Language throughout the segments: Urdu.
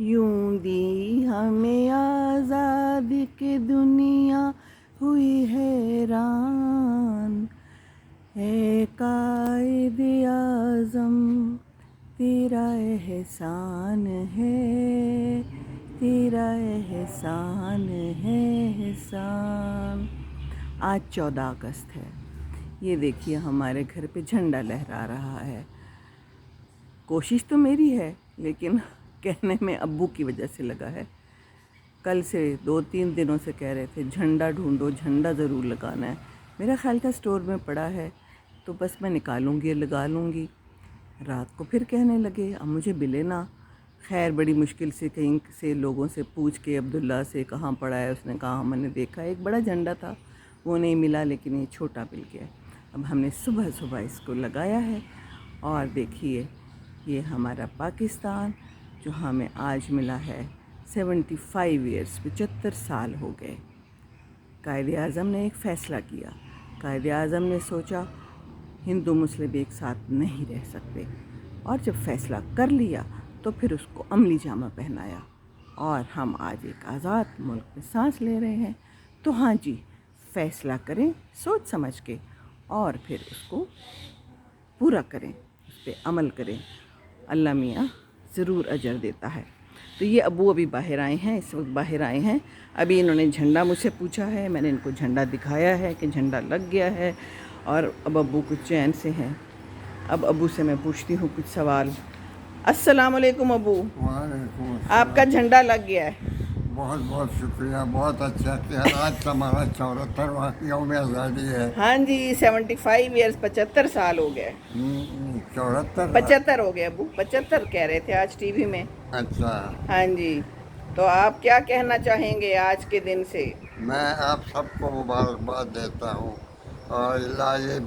یوں دی ہمیں آزادی کی دنیا ہوئی حیران، اے قائد اعظم تیرا احسان ہے، تیرا احسان ہے احسان۔ آج 14 اگست ہے، یہ دیکھیے ہمارے گھر پہ جھنڈا لہرا رہا ہے۔ کوشش تو میری ہے لیکن کہنے میں ابو کی وجہ سے لگا ہے۔ کل سے 2-3 دنوں سے کہہ رہے تھے جھنڈا ڈھونڈو، جھنڈا ضرور لگانا ہے۔ میرا خیال تھا اسٹور میں پڑا ہے تو بس میں نکالوں گی، لگا لوں گی۔ رات کو پھر کہنے لگے اب مجھے ملے نا۔ خیر بڑی مشکل سے کہیں سے لوگوں سے پوچھ کے عبداللہ سے کہاں پڑا ہے، اس نے کہا میں نے دیکھا ایک بڑا جھنڈا تھا وہ نہیں ملا لیکن یہ چھوٹا مل گیا۔ اب ہم نے صبح صبح اس کو لگایا ہے اور دیکھیے یہ ہمارا پاکستان جو ہمیں آج ملا ہے 75 ایئرس، 75 سال ہو گئے۔ قائد اعظم نے ایک فیصلہ کیا۔ قائد اعظم نے سوچا ہندو مسلم ایک ساتھ نہیں رہ سکتے، اور جب فیصلہ کر لیا تو پھر اس کو عملی جامہ پہنایا، اور ہم آج ایک آزاد ملک میں سانس لے رہے ہیں۔ تو ہاں جی، فیصلہ کریں سوچ سمجھ کے اور پھر اس کو پورا کریں، اس پہ عمل کریں، اللہ میاں ضرور اجر دیتا ہے۔ تو یہ ابو ابھی باہر آئے ہیں، اس وقت باہر آئے ہیں۔ ابھی انہوں نے جھنڈا مجھ سے پوچھا ہے، میں نے ان کو جھنڈا دکھایا ہے کہ جھنڈا لگ گیا ہے، اور اب ابو کچھ چین سے ہیں۔ اب ابو سے میں پوچھتی ہوں کچھ سوال۔ السلام علیکم ابو، وعلیکم آپ کا السلام۔ جھنڈا لگ گیا ہے؟ بہت بہت شکریہ، بہت اچھا کیا۔ آج ہمارا 74واں یوم آزادی ہے۔ ہاں جی، 75 ایئرس، 75 سال ہو گئے۔ 74۔ 75 ہو گئے ابو، 75 کہہ رہے تھے آج ٹی وی میں۔ اچھا، ہاں جی، تو آپ کیا کہنا چاہیں گے آج کے دن سے؟ میں آپ سب کو مبارکباد دیتا ہوں، اور اللہ یہ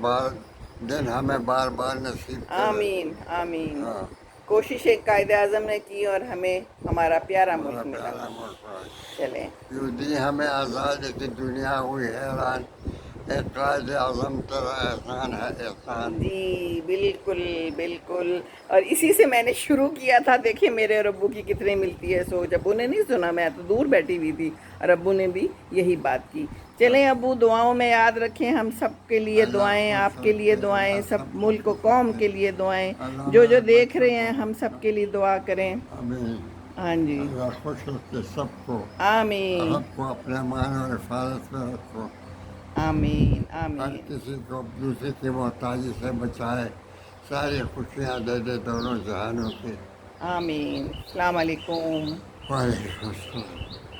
دن ہمیں بار بار نصیب کرے۔ آمین آمین۔ ہاں، کوشش ایک قائد اعظم نے کی اور ہمیں ہمارا پیارا ہمارا ملک ملا۔ پیارا ملک ہے۔ چلیں، یوں دی ہمیں آزادی کی دنیا ہوئی حیران، ایک قائد اعظم تیرا احسان ہے احسان۔ جی بالکل بالکل، اور اسی سے میں نے شروع کیا تھا۔ دیکھیں میرے اور ابو کی کتنے ملتی ہے سوچ۔ ابو نے نہیں سنا، میں تو دور بیٹھی ہوئی تھی، اور ابو نے بھی یہی بات کی۔ چلیں ابو، دعاؤں میں یاد رکھیں، ہم سب کے لیے دعائیں، آپ کے لیے دعائیں، سب ملک و قوم کے لیے دعائیں، جو جو دیکھ رہے ہیں ہم سب کے لیے دعا کریں۔ آمین۔ ہاں جی، اللہ خوش رکھے سب کو، آمین سب کو اپنے مان اور حفاظت میں رکھو، آمین ہر آمین۔ کسی کو دوسرے کی محتاجی سے بچائے، ساری خوشیاں دے دے دونوں جہانوں کی۔ آمین۔ السلام علیکم۔ وعلیکم السلام۔